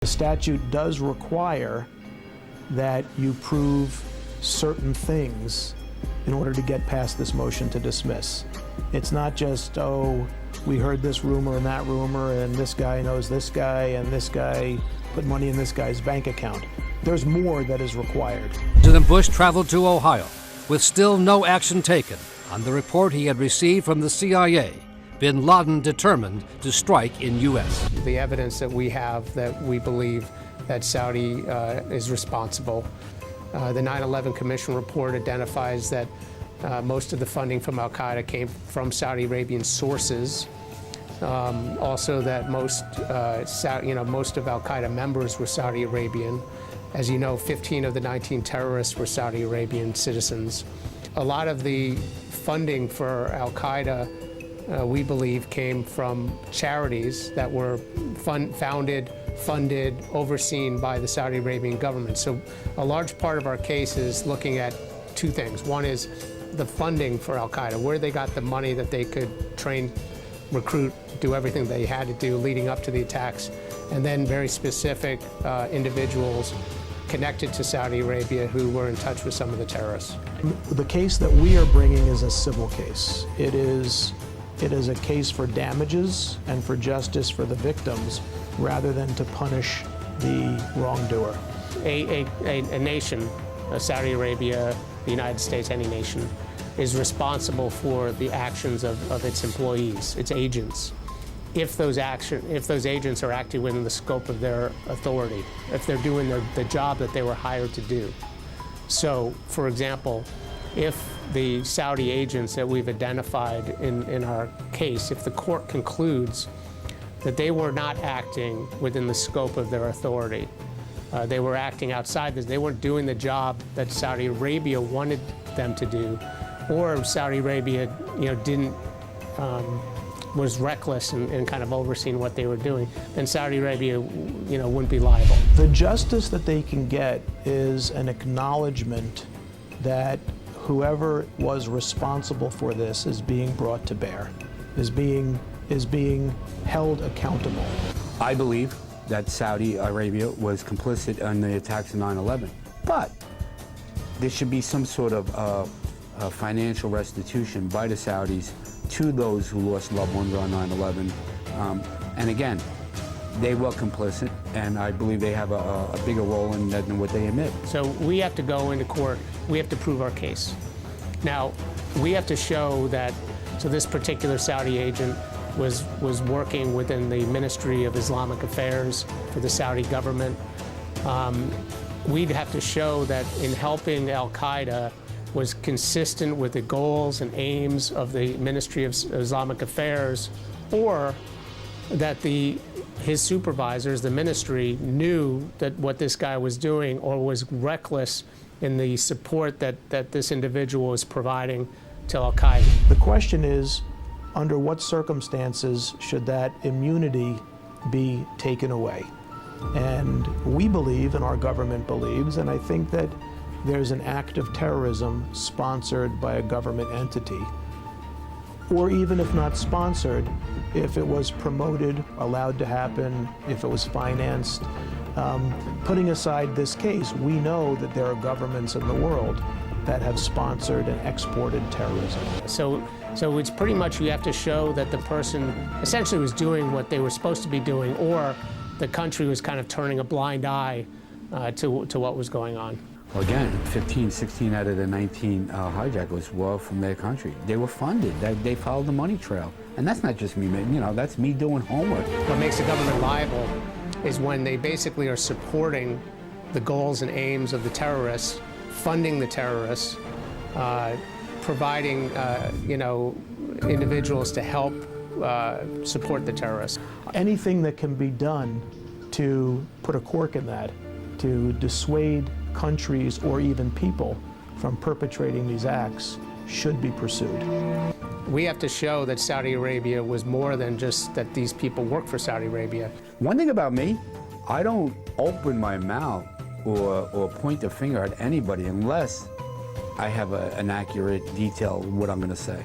The statute does require that you prove certain things in order to get past this motion to dismiss. It's not just, oh, we heard this rumor and that rumor, and this guy knows this guy, and this guy put money in this guy's bank account. There's more that is required. President Bush traveled to Ohio with still no action taken on the report he had received from the CIA. Bin Laden determined to strike in U.S. The evidence that we have that we believe that Saudi is responsible. The 9/11 Commission report identifies that most of the funding from al-Qaeda came from Saudi Arabian sources. Also that most of al-Qaeda members were Saudi Arabian. As you know, 15 of the 19 terrorists were Saudi Arabian citizens. A lot of the funding for al-Qaeda, we believe, came from charities that were founded, funded, overseen by the Saudi Arabian government. So a large part of our case is looking at two things. One is the funding for al-Qaeda, where they got the money that they could train, recruit, do everything they had to do leading up to the attacks, and then very specific individuals connected to Saudi Arabia who were in touch with some of the terrorists. The case that we are bringing is a civil case. It is a case for damages and for justice for the victims rather than to punish the wrongdoer. A nation, Saudi Arabia, the United States, any nation, is responsible for the actions of its employees, its agents. If those agents are acting within the scope of their authority, if they're doing the job that they were hired to do. So, for example, if the Saudi agents that we've identified in our case, if the court concludes that they were not acting within the scope of their authority, they were acting outside this, they weren't doing the job that Saudi Arabia wanted them to do, or Saudi Arabia, was reckless and kind of overseeing what they were doing, then Saudi Arabia, wouldn't be liable. The justice that they can get is an acknowledgement that whoever was responsible for this is being brought to bear, is being held accountable. I believe that Saudi Arabia was complicit in the attacks of 9/11, but there should be some sort of financial restitution by the Saudis to those who lost loved ones on 9/11. And again, they were complicit, and I believe they have a bigger role in that than what they admit. So we have to go into court, we have to prove our case. Now, we have to show that, so this particular Saudi agent was working within the Ministry of Islamic Affairs for the Saudi government. We'd have to show that in helping al-Qaeda was consistent with the goals and aims of the Ministry of Islamic Affairs, or that his supervisors, the ministry, knew that what this guy was doing or was reckless in the support that this individual was providing to al-Qaeda. The question is, under what circumstances should that immunity be taken away? And we believe, and our government believes, and I think that there's an act of terrorism sponsored by a government entity, or even if not sponsored, if it was promoted, allowed to happen, if it was financed. Putting aside this case, we know that there are governments in the world that have sponsored and exported terrorism. So it's pretty much, you have to show that the person essentially was doing what they were supposed to be doing, or the country was kind of turning a blind eye to what was going on. Well, again, 15, 16 out of the 19 hijackers were from their country. They were funded. They followed the money trail. And that's not just me, that's me doing homework. What makes the government liable is when they basically are supporting the goals and aims of the terrorists, funding the terrorists, providing, individuals to help support the terrorists. Anything that can be done to put a cork in that, to dissuade countries or even people from perpetrating these acts, should be pursued. We have to show that Saudi Arabia was more than just that these people work for Saudi Arabia. One thing about me, I don't open my mouth or point the finger at anybody unless I have an accurate detail of what I'm going to say.